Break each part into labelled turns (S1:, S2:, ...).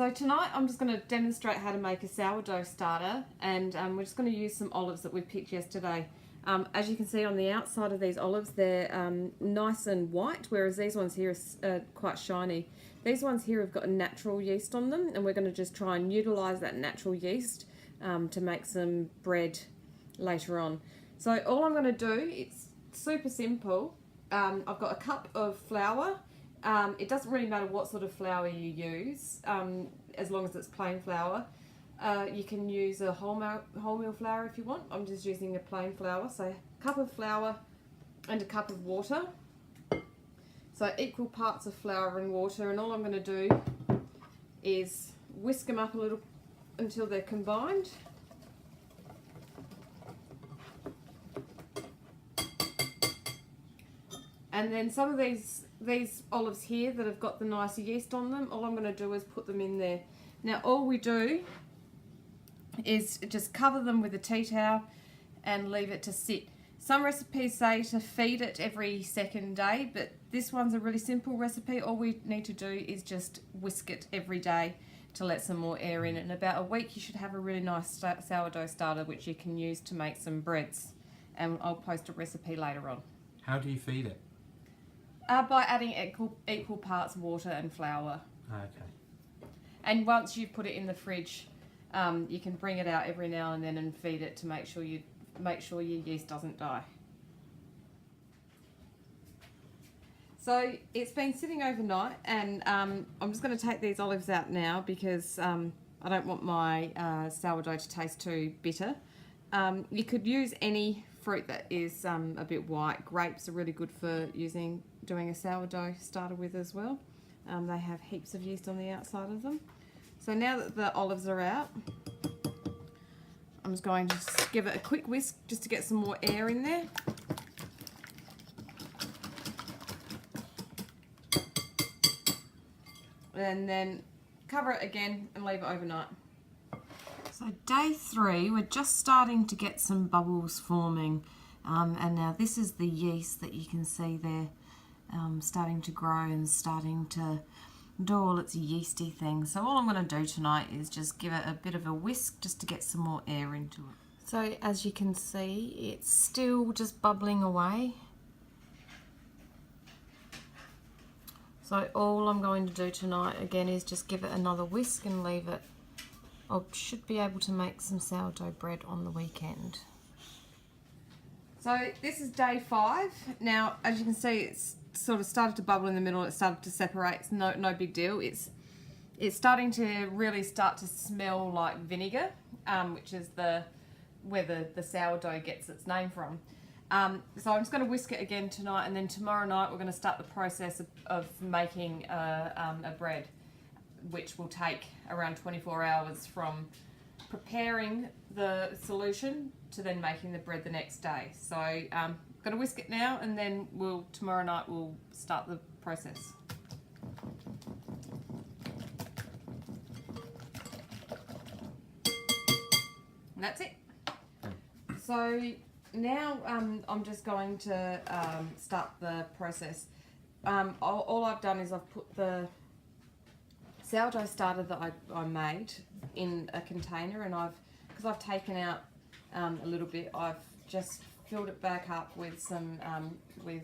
S1: So tonight I'm just going to demonstrate how to make a sourdough starter, and we're just going to use some olives that we picked yesterday. As you can see on the outside of these olives, they're nice and white, whereas these ones here are quite shiny. These ones here have got a natural yeast on them, and we're going to just try and utilise that natural yeast to make some bread later on. So all I'm going to do, it's super simple. I've got a cup of flour. It doesn't really matter what sort of flour you use, as long as it's plain flour. You can use a wholemeal flour if you want. I'm just using a plain flour. So a cup of flour and a cup of water. So equal parts of flour and water, and all I'm going to do is whisk them up a little until they're combined. And then some of these olives here that have got the nice yeast on them, all I'm going to do is put them in there. Now all we do is just cover them with a tea towel and leave it to sit. Some recipes say to feed it every second day, but this one's a really simple recipe. All we need to do is just whisk it every day to let some more air in. In about a week you should have a really nice sourdough starter which you can use to make some breads, and I'll post a recipe later on.
S2: How do you feed it?
S1: By adding equal parts water and flour.
S2: Okay.
S1: And once you've put it in the fridge, you can bring it out every now and then and feed it to make sure your yeast doesn't die. So it's been sitting overnight, and I'm just going to take these olives out now because I don't want my sourdough to taste too bitter. You could use any fruit that is a bit white. Grapes are really good for doing a sourdough starter with as well. They have heaps of yeast on the outside of them. So now that the olives are out, I'm just going to give it a quick whisk just to get some more air in there. And then cover it again and leave it overnight. So day 3, we're just starting to get some bubbles forming, and now this is the yeast that you can see there starting to grow and starting to do all its yeasty things. So all I'm going to do tonight is just give it a bit of a whisk just to get some more air into it. So as you can see, it's still just bubbling away. So all I'm going to do tonight again is just give it another whisk and leave it. I should be able to make some sourdough bread on the weekend. So this is day 5. Now, as you can see, it's sort of started to bubble in the middle. It started to separate. It's no big deal. It's starting to really start to smell like vinegar, which is where the sourdough gets its name from. So I'm just going to whisk it again tonight, and then tomorrow night we're going to start the process of making a bread, which will take around 24 hours from preparing the solution to then making the bread the next day. So I'm going to whisk it now, and then tomorrow night we'll start the process. And that's it. So now I'm just going to start the process. All I've done is I've put the sourdough starter that I made in a container, and because I've taken out a little bit, I've just filled it back up with some with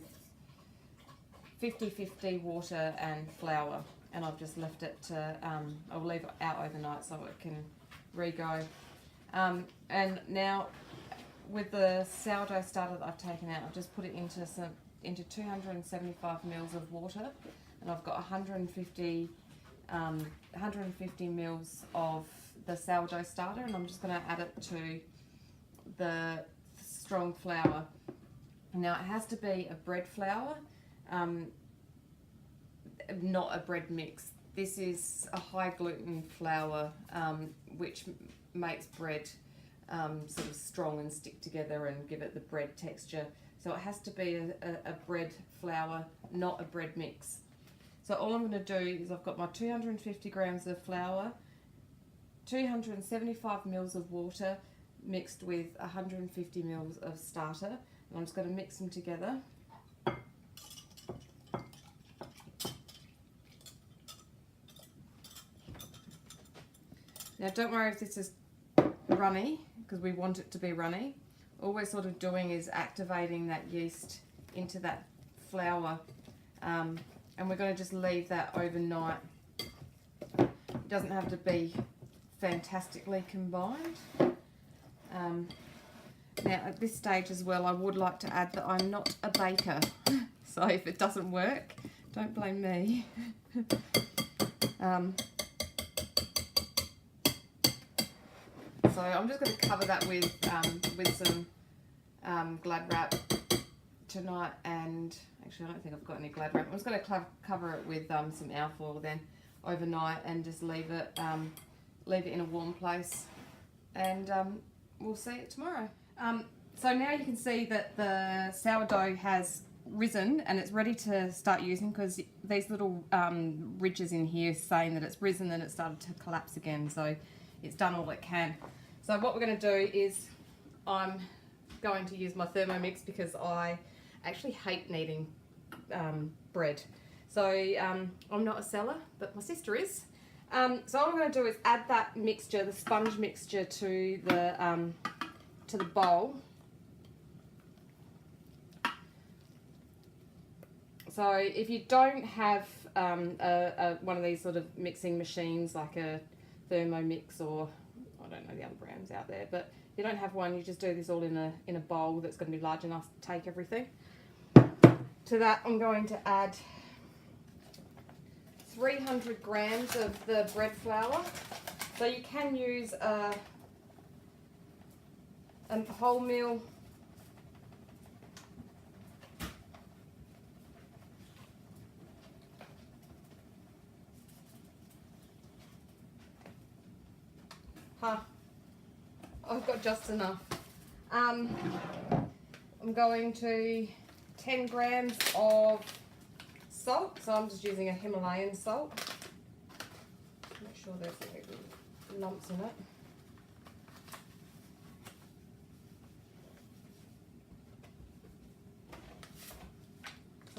S1: 50-50 water and flour, and I've just left it to I'll leave it out overnight so it can re-go. And now with the sourdough starter that I've taken out, I've just put it into 275 mils of water, and I've got 150 mils of the sourdough starter, and I'm just going to add it to the strong flour. Now it has to be a bread flour, not a bread mix. This is a high gluten flour, which makes bread sort of strong and stick together and give it the bread texture. So it has to be a bread flour, not a bread mix. So all I'm going to do is I've got my 250 grams of flour, 275 mils of water mixed with 150 mils of starter, and I'm just going to mix them together. Now don't worry if this is runny, because we want it to be runny. All we're sort of doing is activating that yeast into that flour, and we're going to just leave that overnight. It doesn't have to be fantastically combined. Now at this stage as well, I would like to add that I'm not a baker, so if it doesn't work, don't blame me. So I'm just going to cover that with some Glad wrap tonight, and actually I don't think I've got any Glad wrap. I'm just going to cover it with some alfoil then overnight, and just leave it in a warm place, and we'll see it tomorrow. So now you can see that the sourdough has risen and it's ready to start using, because these little ridges in here saying that it's risen and it started to collapse again, so it's done all it can. So what we're going to do is I'm going to use my Thermomix, because I actually hate kneading bread. So I'm not a seller, but my sister is. So all I'm going to do is add that mixture, the sponge mixture, to the bowl. So if you don't have one of these sort of mixing machines, like a Thermomix, or I don't know the other brands out there, but if you don't have one, you just do this all in a bowl that's going to be large enough to take everything. To that I'm going to add 300 grams of the bread flour. So you can use a wholemeal I've got just enough. I'm going to 10 grams of salt, so I'm just using a Himalayan salt. Make sure there's no lumps in it.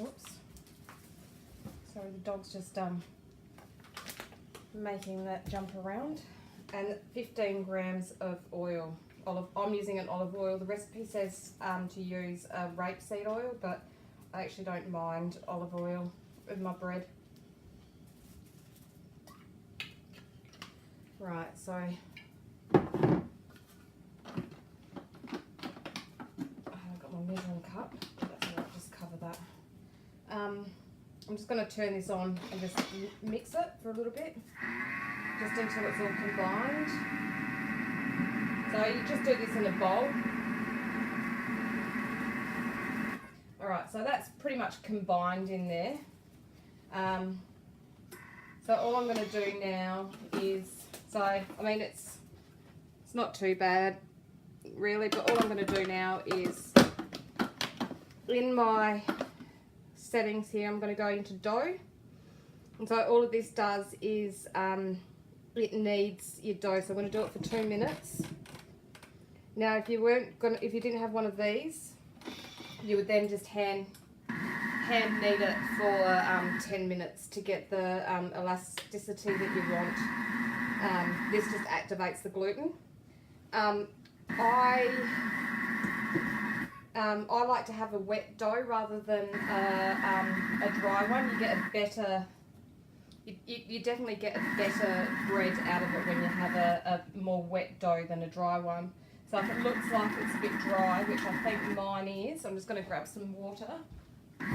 S1: Oops. Sorry, the dog's just making that jump around. And 15 grams of oil. I'm using an olive oil. The recipe says to use rapeseed oil, but I actually don't mind olive oil with my bread. Right, so I haven't got my measuring cup. That's all right, just cover that. I'm just going to turn this on and just mix it for a little bit, just until it's all combined. So you just do this in a bowl. Alright, so that's pretty much combined in there. So all I'm going to do now is, I mean it's not too bad really, but all I'm going to do now is, in my settings here, I'm going to go into dough. And so all of this does is it kneads your dough. So I'm going to do it for 2 minutes. Now if you didn't have one of these, you would then just hand knead it for 10 minutes to get the elasticity that you want. This just activates the gluten. I like to have a wet dough rather than a dry one. You get a better, you definitely get a better bread out of it when you have a more wet dough than a dry one. So if it looks like it's a bit dry, which I think mine is, I'm just going to grab some water. I'm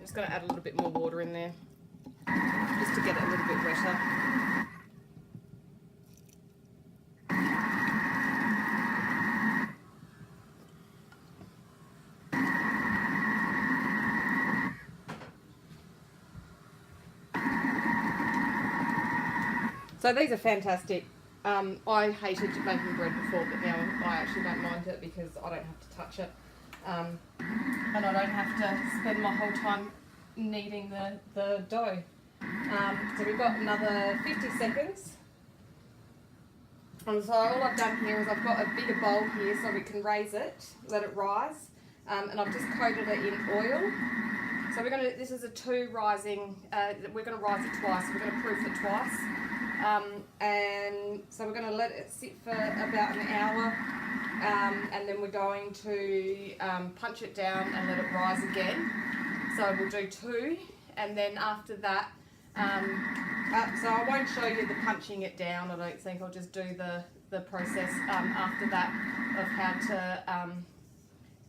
S1: just going to add a little bit more water in there, just to get it a little bit wetter. So these are fantastic. I hated making bread before, but now I actually don't mind it because I don't have to touch it. And I don't have to spend my whole time kneading the dough. So we've got another 50 seconds. And so all I've done here is I've got a bigger bowl here so we can raise it, let it rise. And I've just coated it in oil. So this is a 2 rising, we're going to rise it twice, so we're going to proof it twice. And so we're going to let it sit for about an hour, and then we're going to punch it down and let it rise again. So we'll do 2, and then after that, so I won't show you the punching it down, I don't think. I'll just do the process after that of how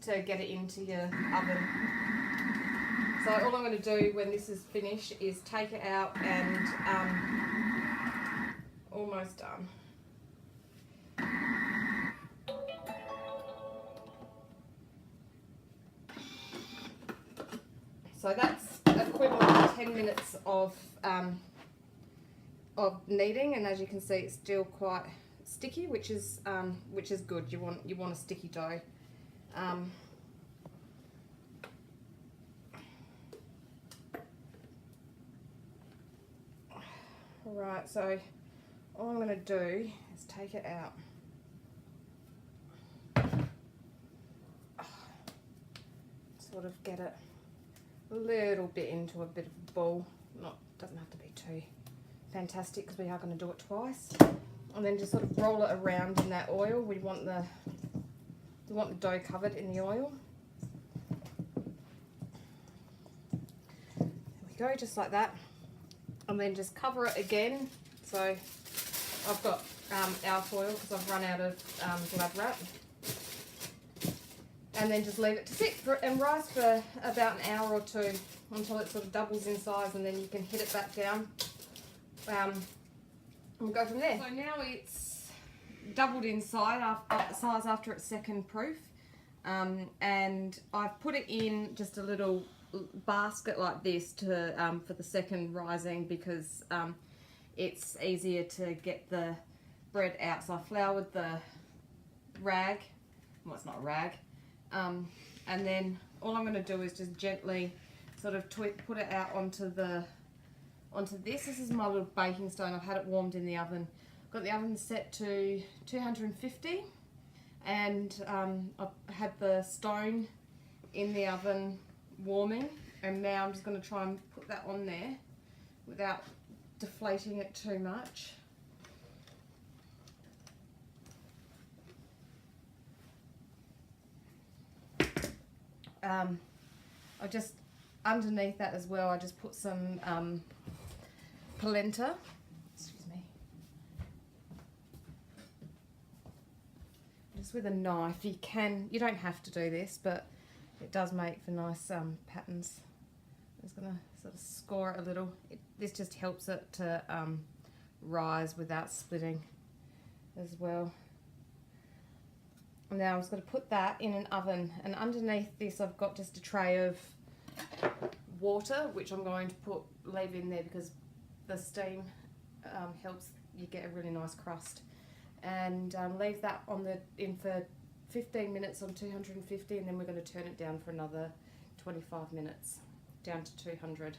S1: to get it into your oven. So all I'm going to do when this is finished is take it out and almost done. So that's equivalent to 10 minutes of kneading, and as you can see, it's still quite sticky, which is good. You want a sticky dough. Alright, so all I'm going to do is take it out. Sort of get it a little bit into a bit of a ball. Doesn't have to be too fantastic because we are going to do it twice. And then just sort of roll it around in that oil. We want the dough covered in the oil. There we go, just like that. And then just cover it again. So I've got alfoil because I've run out of glad wrap. And then just leave it to sit and rise for about an hour or 2 until it sort of doubles in size, and then you can hit it back down. And we'll go from there. So now it's doubled in size after its second proof, and I've put it in just a little basket like this to for the second rising, because it's easier to get the bread out. So I floured the rag. Well, it's not a rag. And then all I'm going to do is just gently sort of put it out onto this. This is my little baking stone. I've had it warmed in the oven. Got the oven set to 250, and I've had the stone in the oven warming, and now I'm just going to try and put that on there without deflating it too much. I just, underneath that as well, I just put some polenta, excuse me, just with a knife. You don't have to do this, but it does make for nice patterns. I'm just going to sort of score it a little. This just helps it to rise without splitting as well. Now I'm just going to put that in an oven, and underneath this I've got just a tray of water, which I'm going to leave in there because the steam helps you get a really nice crust, and leave that in for 15 minutes on 250, and then we're going to turn it down for another 25 minutes down to 200.